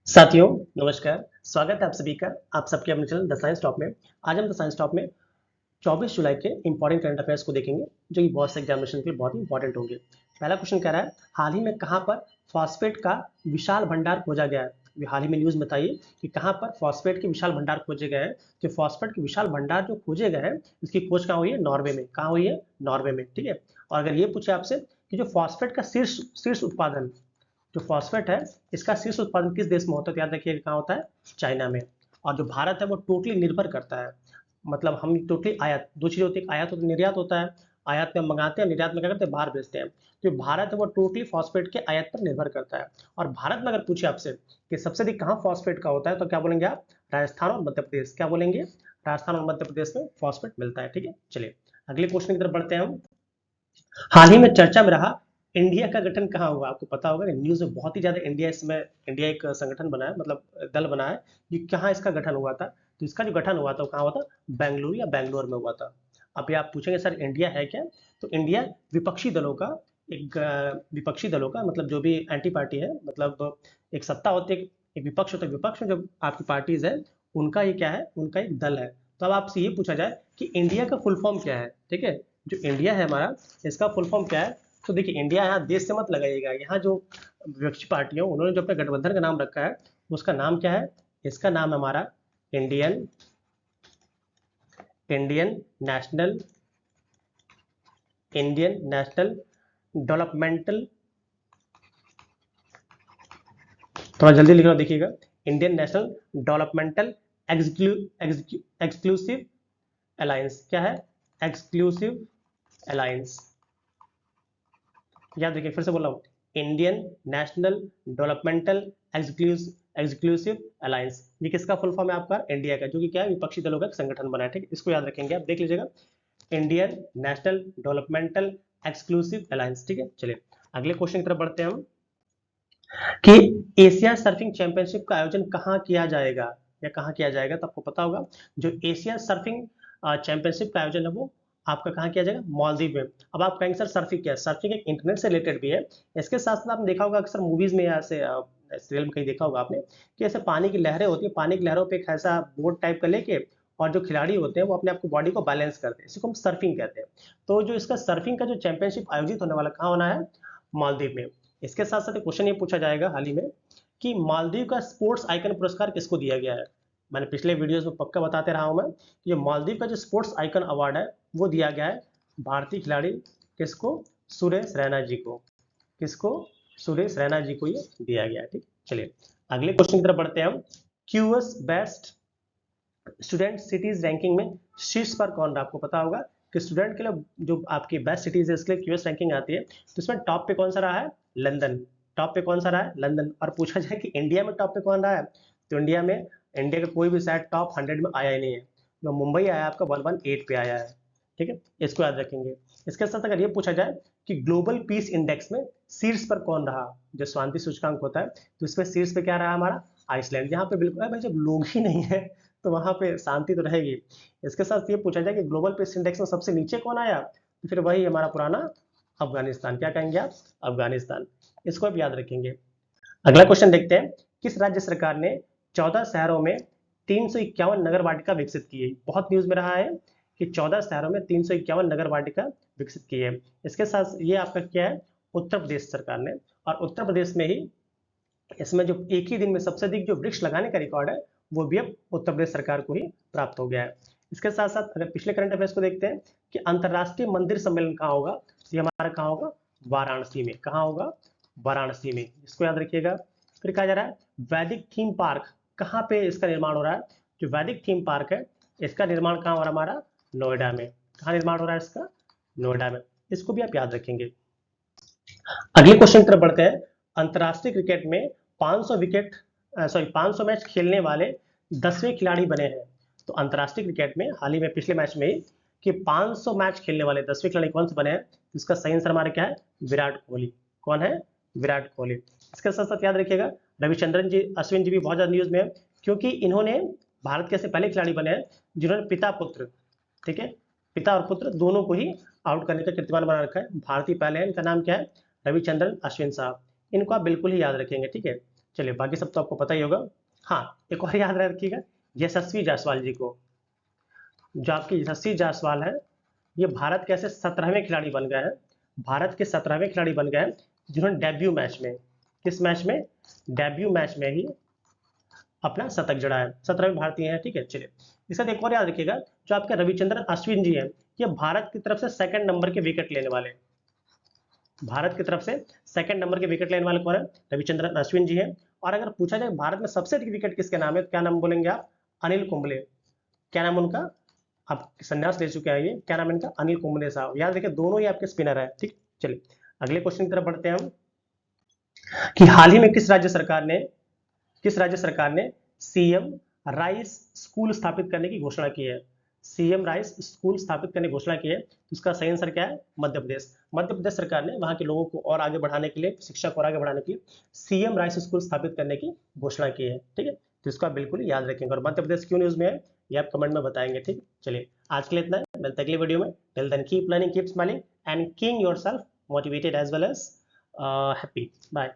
साथियों नमस्कार। स्वागत है आप सभी का आप सबके अपने चैनल द साइंस टॉप में। आज हम द साइंस टॉप में 24 जुलाई के इंपॉर्टेंट करंट अफेयर्स को देखेंगे जो कि बहुत से एग्जामिनेशन के लिए बहुत ही इंपॉर्टेंट होंगे। पहला क्वेश्चन कह रहा है हाल ही में कहां पर फॉस्फेट का विशाल भंडार खोजा गया है। हाल ही में न्यूज बताइए कि कहां पर फॉस्फेट के विशाल भंडार खोजे गए हैं। तो फॉस्फेट के विशाल भंडार जो खोजे गए हैं इसकी खोज कहाँ हुई है? नॉर्वे में। कहाँ हुई है? नॉर्वे में। ठीक है। और अगर ये पूछे आपसे कि जो फॉस्फेट का शीर्ष शीर्ष उत्पादन जो फॉस्फेट है इसका शीर्ष उत्पादन किस देश में होता है? तो याद रखिएगा कहाँ होता है? चाइना में। और जो भारत है वो टोटली निर्भर करता है, मतलब हम टोटली आयात, दो चीजें होती है, आयात और निर्यात होता है। आयात में हम मंगाते हैं, निर्यात में क्या करते हैं? बाहर बेचते हैं। जो भारत है वो टोटली फॉस्फेट के आयात पर निर्भर करता है। और भारत में अगर पूछे आपसे कि सबसे अधिक कहाँ फॉस्फेट का होता है तो क्या बोलेंगे आप? राजस्थान और मध्य प्रदेश। क्या बोलेंगे? राजस्थान और मध्य प्रदेश में फॉस्फेट मिलता है। ठीक है, चलिए अगले क्वेश्चन की तरफ बढ़ते हैं हम। हाल ही में चर्चा में रहा इंडिया का गठन कहाँ हुआ? आपको पता होगा न्यूज में बहुत ही ज्यादा इंडिया इसमें इंडिया एक संगठन बना है, मतलब दल बना है। ये कहाँ इसका गठन हुआ था? तो इसका जो गठन हुआ था वो कहाँ हुआ था? बेंगलुरु या बैंगलोर में हुआ था। अब ये आप पूछेंगे सर इंडिया है क्या? तो इंडिया विपक्षी दलों का विपक्षी दलों का मतलब जो भी एंटी पार्टी है, मतलब एक सत्ता होती है, एक विपक्ष होता है, विपक्ष में जो आपकी पार्टीज है उनका ये क्या है? उनका एक दल है। तो अब आपसे ये पूछा जाए कि इंडिया का फुल फॉर्म क्या है? ठीक है, जो इंडिया है हमारा इसका फुल फॉर्म क्या है? तो देखिए इंडिया यहाँ देश से मत लगाइएगा, यहाँ जो विपक्षी पार्टियों उन्होंने जो अपने गठबंधन का नाम रखा है उसका नाम क्या है? इसका नाम है हमारा Indian Indian national Indian national developmental, थोड़ा जल्दी लिखना देखिएगा, Indian national developmental exclusive alliance. क्या है? Exclusive alliance. याद रखिए, फिर से बोल रहा हूँ, Indian national developmental exclusive alliance. ये किसका फुल फॉर्म है? आपका इंडिया का, जो कि क्या है? विपक्षी दलों का एक संगठन बना है। ठीक है, इसको याद रखेंगे, आप देख लीजिएगा, Indian national developmental exclusive alliance. ठीक है, चलिए अगले क्वेश्चन की तरफ बढ़ते हैं हम कि एशिया सर्फिंग चैंपियनशिप का आयोजन कहाँ किया जाएगा या कहाँ किया जाएगा? तो आपको पता होगा जो एशिया सर्फिंग चैंपियनशिप का आयोजन है वो आपका कहाँ किया जाएगा? मालदीव में। अब आप कहेंगे सर सर्फिंग क्या है? सर्फिंग एक इंटरनेट से रिलेटेड भी है। इसके साथ साथ आपने देखा होगा अक्सर मूवीज में या ऐसे सीरियल में कहीं देखा होगा आपने कि ऐसे पानी की लहरें होती है, पानी की लहरों पे एक ऐसा बोट टाइप का लेके और जो खिलाड़ी होते हैं वो अपने आप को बॉडी को बैलेंस करते हैं, इसी को हम सर्फिंग कहते हैं। तो जो इसका सर्फिंग का जो चैंपियनशिप आयोजित होने वाला कहाँ होना है? मालदीव में। इसके साथ साथ एक क्वेश्चन ये पूछा जाएगा हाल ही में कि मालदीव का स्पोर्ट्स आइकन पुरस्कार किसको दिया गया है? मैंने पिछले वीडियोस में पक्का बताते रहा हूं मैं कि मालदीव का जो स्पोर्ट्स आइकन अवार्ड है वो दिया गया है भारतीय खिलाड़ी किसको? सुरेश रैना जी को। किसको? सुरेश रैना जी को ये दिया गया है। ठीक, चलिए अगले क्वेश्चन की तरफ बढ़ते हैं हम। QS best student cities ranking में शीर्ष पर कौन रहा? आपको पता होगा कि स्टूडेंट के लिए जो आपकी बेस्ट सिटीज है इसके लिए क्यूएस रैंकिंग आती है, तो इसमें टॉप पे कौन सा रहा है? लंदन। टॉप पे कौन सा रहा है? लंदन। और पूछा जाए कि इंडिया में टॉप पे कौन रहा है, तो इंडिया का कोई भी शायद टॉप 100 में आया ही नहीं है। जो मुंबई आया आपका 118 पे आया है। ठीक है, इसको याद रखेंगे। इसके साथ अगर ये पूछा जाए कि ग्लोबल पीस इंडेक्स में शीर्ष पर कौन रहा, जो शांति सूचकांक होता है, तो इसमें शीर्ष पे क्या रहा हमारा? आइसलैंड। यहाँ पे बिल्कुल भाई जब लोग ही नहीं है तो वहां पे शांति तो रहेगी। इसके साथ ये पूछा जाए कि ग्लोबल पीस इंडेक्स में सबसे नीचे कौन आया, तो फिर वही हमारा पुराना अफगानिस्तान। क्या कहेंगे आप? अफगानिस्तान। इसको आप याद रखेंगे। अगला क्वेश्चन देखते हैं, किस राज्य सरकार ने 14 शहरों में 351 नगर वाटिका विकसित की है? बहुत न्यूज में रहा है कि 14 शहरों में 351 नगर वाटिका विकसित की है। इसके साथ ये आपका क्या है? उत्तर प्रदेश सरकार ने। और उत्तर प्रदेश में ही इसमें जो एक ही दिन में सबसे अधिक जो वृक्ष लगाने का रिकॉर्ड है वो भी अब उत्तर प्रदेश सरकार को ही प्राप्त हो गया है। इसके साथ साथ अगर पिछले करंट अफेयर्स को देखते हैं कि अंतरराष्ट्रीय मंदिर सम्मेलन कहाँ होगा, तो ये हमारा कहाँ होगा? वाराणसी में। कहाँ होगा? वाराणसी में। इसको याद रखिएगा। फिर कहा जा रहा है वैदिक थीम पार्क कहाँ पे इसका निर्माण हो रहा है? जो वैदिक थीम पार्क है इसका निर्माण कहाँ हो रहा है हमारा? नोएडा में। कहाँ निर्माण हो रहा है इसका? नोएडा में। इसको भी आप याद रखेंगे। अगले क्वेश्चन की तरफ बढ़ते हैं। अंतरराष्ट्रीय क्रिकेट में 500 मैच खेलने वाले 10वें खिलाड़ी बने हैं। तो अंतरराष्ट्रीय क्रिकेट में हाल ही में पिछले मैच में ही कि 500 मैच खेलने वाले 10वें खिलाड़ी कौन से बने हैं? इसका सही आंसर हमारा क्या है? विराट कोहली। कौन है? विराट कोहली। इसके साथ साथ याद रखिएगा रविचंद्रन जी, अश्विन जी भी बहुत ज्यादा न्यूज में है, क्योंकि इन्होंने भारत के ऐसे पहले खिलाड़ी बने हैं जिन्होंने पिता पुत्र, ठीक है, पिता और पुत्र दोनों को ही आउट करने का कीर्तिमान बना रखा है। भारतीय पहले है, इनका नाम क्या है? रविचंद्रन अश्विन साहब। इनको आप बिल्कुल ही याद रखेंगे। ठीक है, चलिए बाकी सब तो आपको पता ही होगा। हाँ, एक और याद रखिएगा, यशस्वी जायसवाल जी को, जो आपके यशस्वी जायसवाल है, ये भारत के ऐसे 17वें खिलाड़ी बन गए हैं, भारत के 17वें खिलाड़ी बन गए हैं जिन्होंने डेब्यू मैच में, किस मैच में, डेब्यू मैच में ही अपना शतक जड़ा है, 17वें भारतीय हैं। ठीक है, चलिए इसका एक और याद रखिएगा, जो आपके रविचंद्रन अश्विन जी हैं, ये भारत की तरफ से सेकंड नंबर के विकेट लेने वाले, भारत की तरफ से सेकंड नंबर के विकेट लेने वाले कौन है, रविचंद्रन अश्विन जी हैं। और अगर पूछा जाए भारत में सबसे अधिक विकेट किसके नाम है, क्या नाम बोलेंगे आप, अनिल कुंबले। क्या नाम उनका, आप संन्यास ले चुके हैं ये, क्या नाम है इनका, अनिल कुंबले साहब। याद रखिए दोनों ही आपके स्पिनर है। ठीक, चलिए अगले क्वेश्चन की तरफ बढ़ते हैं हम, कि हाल ही में किस राज्य सरकार ने सीएम राइस स्कूल स्थापित करने की घोषणा की है, सीएम राइस स्कूल स्थापित करने की घोषणा की है। उसका सही आंसर क्या है, मध्य प्रदेश। मध्य प्रदेश सरकार ने वहां के लोगों को और आगे बढ़ाने के लिए, शिक्षा को और आगे बढ़ाने के लिए सीएम राइस स्कूल स्थापित करने की घोषणा की है। ठीक है, तो इसको आप बिल्कुल याद रखेंगे, और मध्य प्रदेश क्यों न्यूज में है ये आप कमेंट में बताएंगे। ठीक, चलिए आज के लिए इतना है, मिलते हैं अगले वीडियो में। Till then keep learning, keep smiling and keep yourself motivated as well as happy. Bye.